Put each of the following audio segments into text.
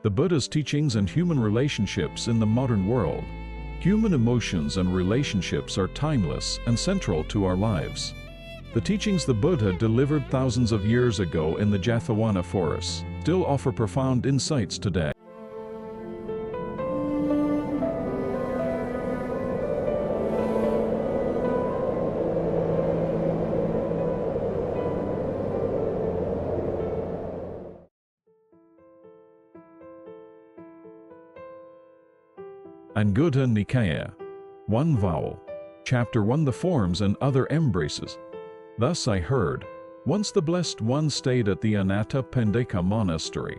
The Buddha's teachings and human relationships in the modern world. Human emotions and relationships are timeless and central to our lives. The teachings the Buddha delivered thousands of years ago in the Jethavana forest still offer profound insights today. Anguttara Nikaya 1 Vowel. Chapter 1 The Forms and Other Embraces. Thus I heard, once the Blessed One stayed at the Anathapindika monastery,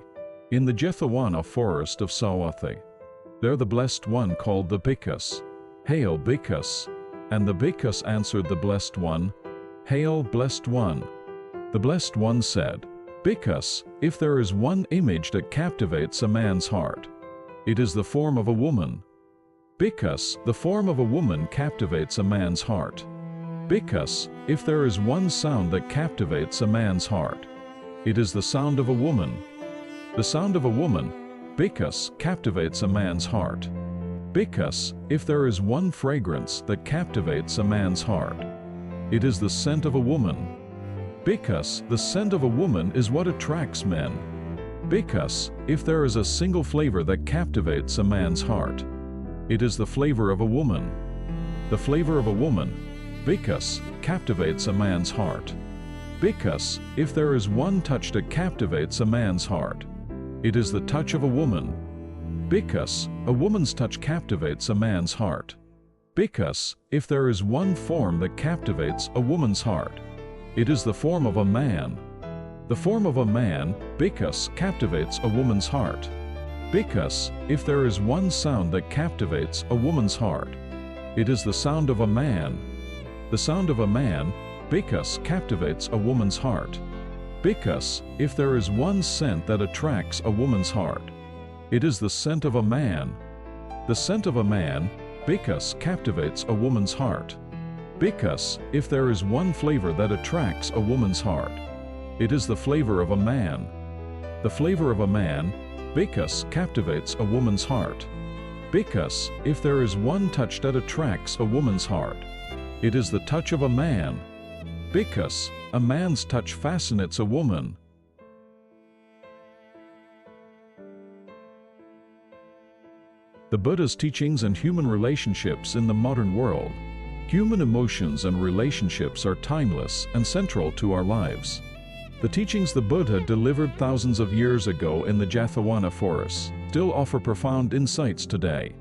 in the Jethavana forest of Savatthi. There the Blessed One called the Bhikkhus, "Hail, Bhikkhus!" And the Bhikkhus answered the Blessed One, "Hail, Blessed One!" The Blessed One said, "Bhikkhus, if there is one image that captivates a man's heart, it is the form of a woman. Bhikkhus, the form of a woman captivates a man's heart. Bhikkhus, if there is one sound that captivates a man's heart, it is the sound of a woman. The sound of a woman, Bhikkhus, captivates a man's heart. Bhikkhus, if there is one fragrance that captivates a man's heart, it is the scent of a woman. Bhikkhus, the scent of a woman is what attracts men. Bhikkhus, if there is a single flavor that captivates a man's heart, it is the flavor of a woman. The flavor of a woman, Bhikkhus, captivates a man's heart. Bhikkhus, if there is one touch that captivates a man's heart, it is the touch of a woman. Bhikkhus, a woman's touch captivates a man's heart. Bhikkhus, if there is one form that captivates a woman's heart, it is the form of a man. The form of a man, Bhikkhus, captivates a woman's heart. Bhikkhus, if there is one sound that captivates a woman's heart, it is the sound of a man. The sound of a man, Bhikkhus, captivates a woman's heart. Bhikkhus, if there is one scent that attracts a woman's heart, it is the scent of a man. The scent of a man, Bhikkhus, captivates a woman's heart. Bhikkhus, if there is one flavor that attracts a woman's heart, it is the flavor of a man. The flavor of a man, Bhikkhus, captivates a woman's heart. Bhikkhus, if there is one touch that attracts a woman's heart, it is the touch of a man. Bhikkhus, a man's touch fascinates a woman. The Buddha's teachings and human relationships in the modern world. Human emotions and relationships are timeless and central to our lives. The teachings the Buddha delivered thousands of years ago in the Jethavana forest still offer profound insights today.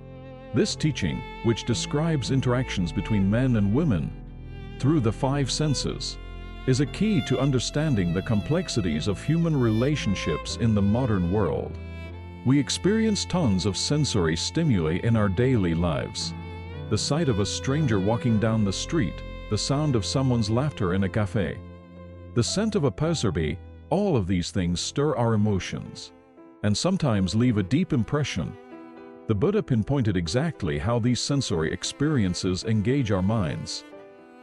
This teaching, which describes interactions between men and women through the 5 senses, is a key to understanding the complexities of human relationships in the modern world. We experience tons of sensory stimuli in our daily lives. The sight of a stranger walking down the street, the sound of someone's laughter in a cafe, the scent of a passerby, all of these things stir our emotions and sometimes leave a deep impression. The Buddha pinpointed exactly how these sensory experiences engage our minds.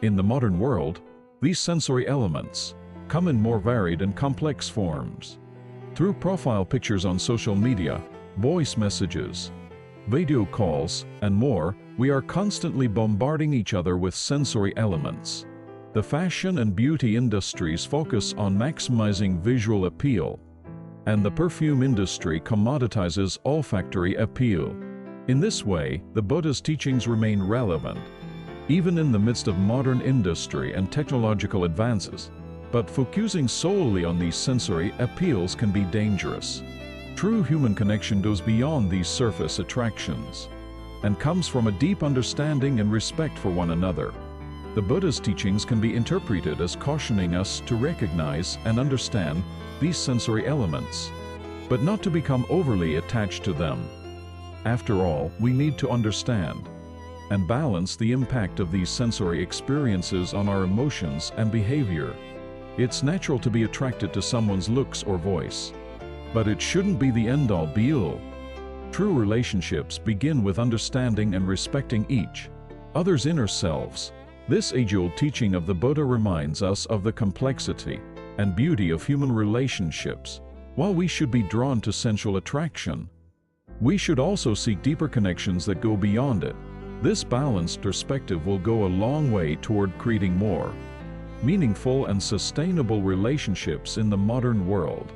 In the modern world, these sensory elements come in more varied and complex forms. Through profile pictures on social media, voice messages, video calls, and more, we are constantly bombarding each other with sensory elements. The fashion and beauty industries focus on maximizing visual appeal, and the perfume industry commoditizes olfactory appeal. In this way, the Buddha's teachings remain relevant, even in the midst of modern industry and technological advances. But focusing solely on these sensory appeals can be dangerous. True human connection goes beyond these surface attractions and comes from a deep understanding and respect for one another. The Buddha's teachings can be interpreted as cautioning us to recognize and understand these sensory elements, but not to become overly attached to them. After all, we need to understand and balance the impact of these sensory experiences on our emotions and behavior. It's natural to be attracted to someone's looks or voice, but it shouldn't be the end-all be-all. True relationships begin with understanding and respecting each other's inner selves. This age-old teaching of the Buddha reminds us of the complexity and beauty of human relationships. While we should be drawn to sensual attraction, we should also seek deeper connections that go beyond it. This balanced perspective will go a long way toward creating more meaningful and sustainable relationships in the modern world.